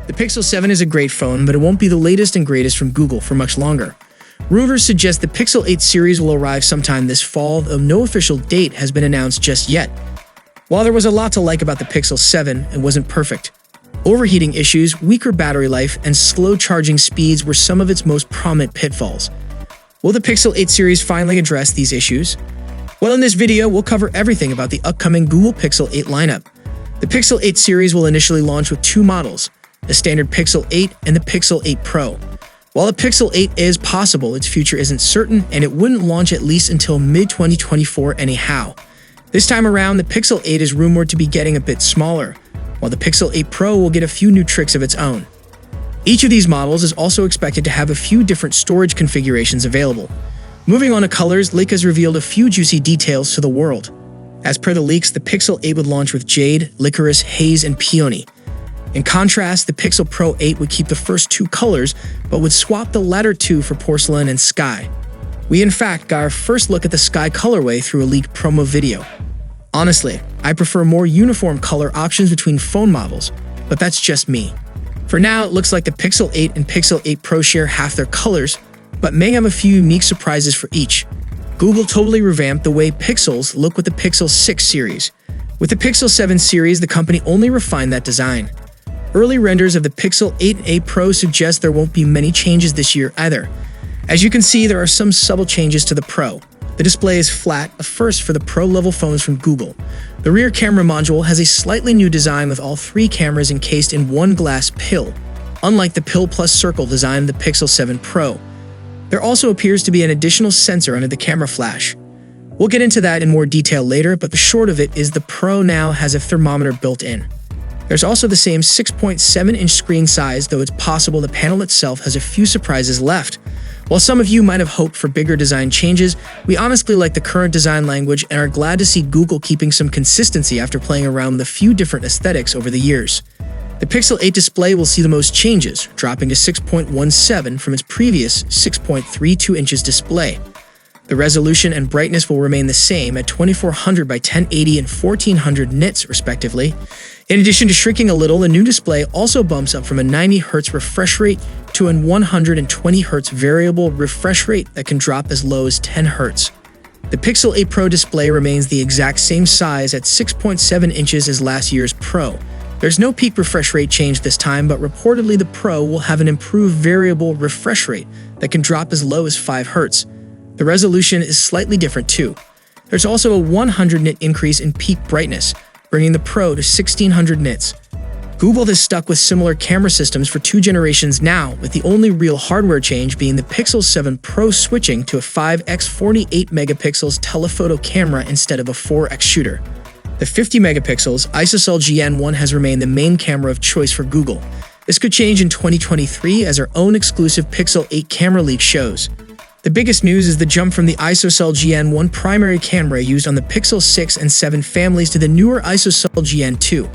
The Pixel 7 is a great phone, but it won't be the latest and greatest from Google for much longer. Rumors suggest the Pixel 8 series will arrive sometime this fall, though no official date has been announced just yet. While there was a lot to like about the Pixel 7, it wasn't perfect. Overheating issues, weaker battery life, and slow charging speeds were some of its most prominent pitfalls. Will the Pixel 8 series finally address these issues? Well, in this video, we'll cover everything about the upcoming Google Pixel 8 lineup. The Pixel 8 series will initially launch with two models, the standard Pixel 8 and the Pixel 8 Pro. While the Pixel 8 is possible, its future isn't certain, and it wouldn't launch at least until mid-2024 anyhow. This time around, the Pixel 8 is rumored to be getting a bit smaller, while the Pixel 8 Pro will get a few new tricks of its own. Each of these models is also expected to have a few different storage configurations available. Moving on to colors, Leica has revealed a few juicy details to the world. As per the leaks, the Pixel 8 would launch with Jade, Licorice, Haze, and Peony. In contrast, the Pixel Pro 8 would keep the first two colors, but would swap the latter two for Porcelain and Sky. We in fact got our first look at the Sky colorway through a leaked promo video. Honestly, I prefer more uniform color options between phone models, but that's just me. For now, it looks like the Pixel 8 and Pixel 8 Pro share half their colors, but may have a few unique surprises for each. Google totally revamped the way Pixels look with the Pixel 6 series. With the Pixel 7 series, the company only refined that design. Early renders of the Pixel 8 and 8 Pro suggest there won't be many changes this year either. As you can see, there are some subtle changes to the Pro. The display is flat, a first for the Pro-level phones from Google. The rear camera module has a slightly new design with all three cameras encased in one glass pill, unlike the pill plus circle design of the Pixel 7 Pro. There also appears to be an additional sensor under the camera flash. We'll get into that in more detail later, but the short of it is the Pro now has a thermometer built in. There's also the same 6.7-inch screen size, though it's possible the panel itself has a few surprises left. While some of you might have hoped for bigger design changes, we honestly like the current design language and are glad to see Google keeping some consistency after playing around with a few different aesthetics over the years. The Pixel 8 display will see the most changes, dropping to 6.17 from its previous 6.32 inches display. The resolution and brightness will remain the same at 2400 by 1080 and 1400 nits, respectively. In addition to shrinking a little, the new display also bumps up from a 90Hz refresh rate to a 120Hz variable refresh rate that can drop as low as 10 Hz. The Pixel 8 Pro display remains the exact same size at 6.7 inches as last year's Pro. There's no peak refresh rate change this time, but reportedly the Pro will have an improved variable refresh rate that can drop as low as 5 Hz. The resolution is slightly different too. There's also a 100 nit increase in peak brightness, bringing the Pro to 1600 nits. Google has stuck with similar camera systems for 2 generations now, with the only real hardware change being the Pixel 7 Pro switching to a 5x 48 megapixels telephoto camera instead of a 4x shooter. The 50 megapixels Isocell GN2 has remained the main camera of choice for Google. This could change in 2023 as our own exclusive Pixel 8 camera leak shows. The biggest news is the jump from the Isocell GN2 primary camera used on the Pixel 6 and 7 families to the newer Isocell GN2.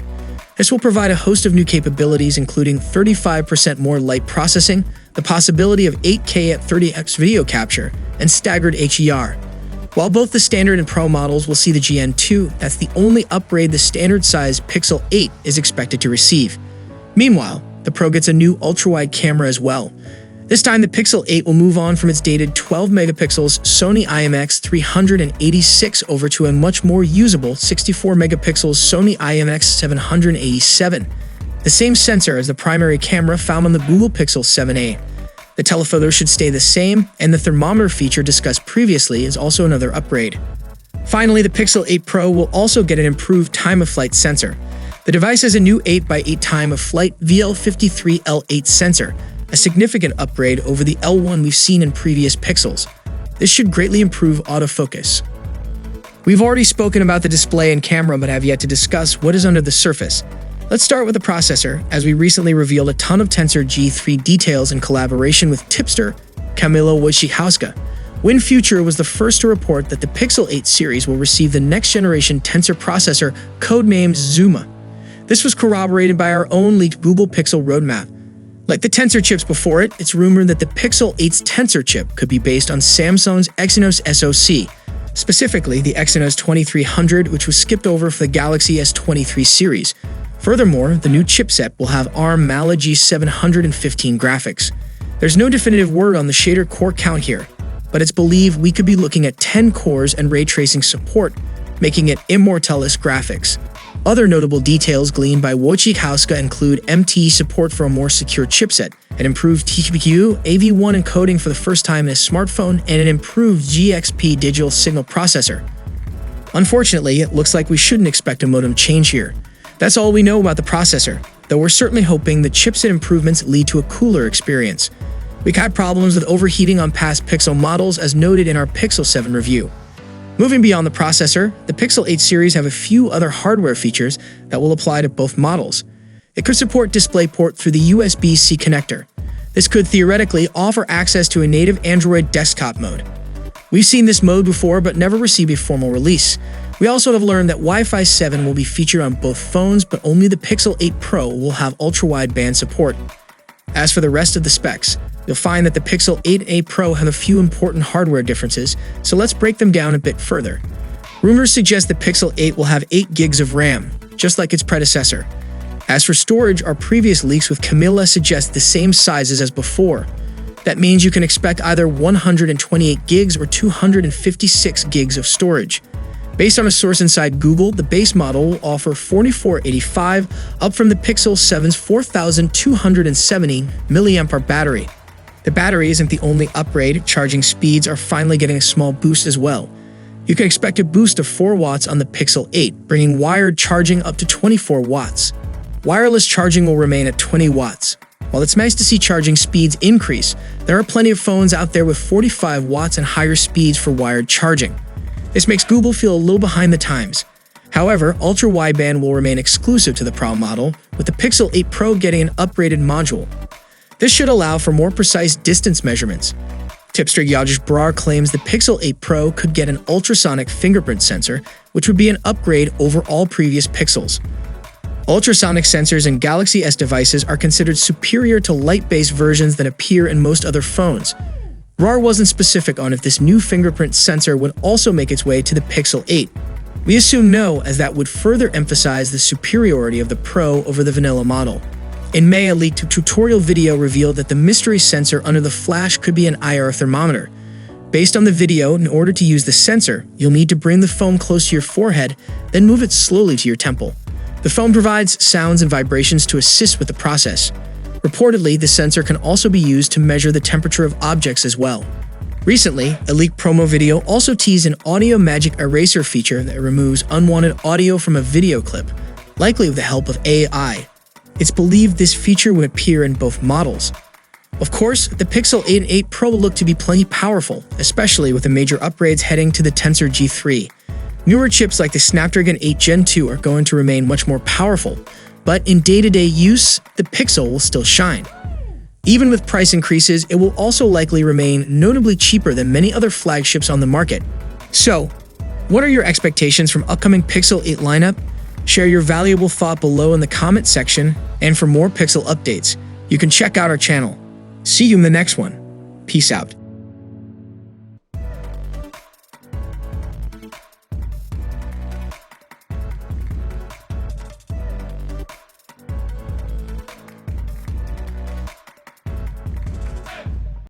This will provide a host of new capabilities, including 35% more light processing, the possibility of 8K at 30x video capture, and staggered HDR. While both the standard and Pro models will see the GN2, that's the only upgrade the standard-size Pixel 8 is expected to receive. Meanwhile, the Pro gets a new ultrawide camera as well. This time, the Pixel 8 will move on from its dated 12 megapixels Sony IMX386 over to a much more usable 64 megapixels Sony IMX787, the same sensor as the primary camera found on the Google Pixel 7a. The telephoto should stay the same, and the thermometer feature discussed previously is also another upgrade. Finally, the Pixel 8 Pro will also get an improved time-of-flight sensor. The device has a new 8x8 time-of-flight VL53L8 sensor, a significant upgrade over the L1 we've seen in previous Pixels. This should greatly improve autofocus. We've already spoken about the display and camera, but have yet to discuss what is under the surface. Let's start with the processor, as we recently revealed a ton of Tensor G3 details in collaboration with tipster Camilo Wojciechowska. WinFuture was the first to report that the Pixel 8 series will receive the next-generation Tensor processor, codenamed Zuma. This was corroborated by our own leaked Google Pixel roadmap. Like the Tensor chips before it, it's rumored that the Pixel 8's Tensor chip could be based on Samsung's Exynos SoC, specifically the Exynos 2300, which was skipped over for the Galaxy S23 series. Furthermore, the new chipset will have ARM Mali G715 graphics. There's no definitive word on the shader core count here, but it's believed we could be looking at 10 cores and ray tracing support, making it immortalis graphics. Other notable details gleaned by Wojciechowska include MT support for a more secure chipset, an improved Tbq Av1 encoding for the first time in a smartphone, and an improved GXP digital signal processor. Unfortunately, it looks like we shouldn't expect a modem change here. That's all we know about the processor, though we're certainly hoping the chipset improvements lead to a cooler experience. We've had problems with overheating on past Pixel models as noted in our Pixel 7 review. Moving beyond the processor, the Pixel 8 series have a few other hardware features that will apply to both models. It could support DisplayPort through the USB-C connector. This could theoretically offer access to a native Android desktop mode. We've seen this mode before but never received a formal release. We also have learned that Wi-Fi 7 will be featured on both phones, but only the Pixel 8 Pro will have ultra-wide band support. As for the rest of the specs, you'll find that the Pixel 8a Pro have a few important hardware differences, so let's break them down a bit further. Rumors suggest the Pixel 8 will have 8 gigs of RAM, just like its predecessor. As for storage, our previous leaks with Camilla suggest the same sizes as before. That means you can expect either 128 gigs or 256 gigs of storage. Based on a source inside Google, the base model will offer 4485, up from the Pixel 7's 4270 mAh battery. The battery isn't the only upgrade. Charging speeds are finally getting a small boost as well. You can expect a boost of 4 watts on the Pixel 8, bringing wired charging up to 24 watts. Wireless charging will remain at 20 watts. While it's nice to see charging speeds increase, there are plenty of phones out there with 45 watts and higher speeds for wired charging. This makes Google feel a little behind the times. However, ultra-wideband will remain exclusive to the Pro model, with the Pixel 8 Pro getting an upgraded module. This should allow for more precise distance measurements. Tipster Yajish Brar claims the Pixel 8 Pro could get an ultrasonic fingerprint sensor, which would be an upgrade over all previous Pixels. Ultrasonic sensors in Galaxy S devices are considered superior to light-based versions that appear in most other phones. Brar wasn't specific on if this new fingerprint sensor would also make its way to the Pixel 8. We assume no, as that would further emphasize the superiority of the Pro over the vanilla model. In May, a leaked tutorial video revealed that the mystery sensor under the flash could be an IR thermometer. Based on the video, in order to use the sensor, you'll need to bring the phone close to your forehead, then move it slowly to your temple. The phone provides sounds and vibrations to assist with the process. Reportedly, the sensor can also be used to measure the temperature of objects as well. Recently, a leaked promo video also teased an audio magic eraser feature that removes unwanted audio from a video clip, likely with the help of AI. It's believed this feature would appear in both models. Of course, the Pixel 8 and 8 Pro look to be plenty powerful, especially with the major upgrades heading to the Tensor G3. Newer chips like the Snapdragon 8 Gen 2 are going to remain much more powerful, but in day-to-day use, the Pixel will still shine. Even with price increases, it will also likely remain notably cheaper than many other flagships on the market. So, what are your expectations from upcoming Pixel 8 lineup? Share your valuable thought below in the comment section, and for more Pixel updates, you can check out our channel. See you in the next one. Peace out.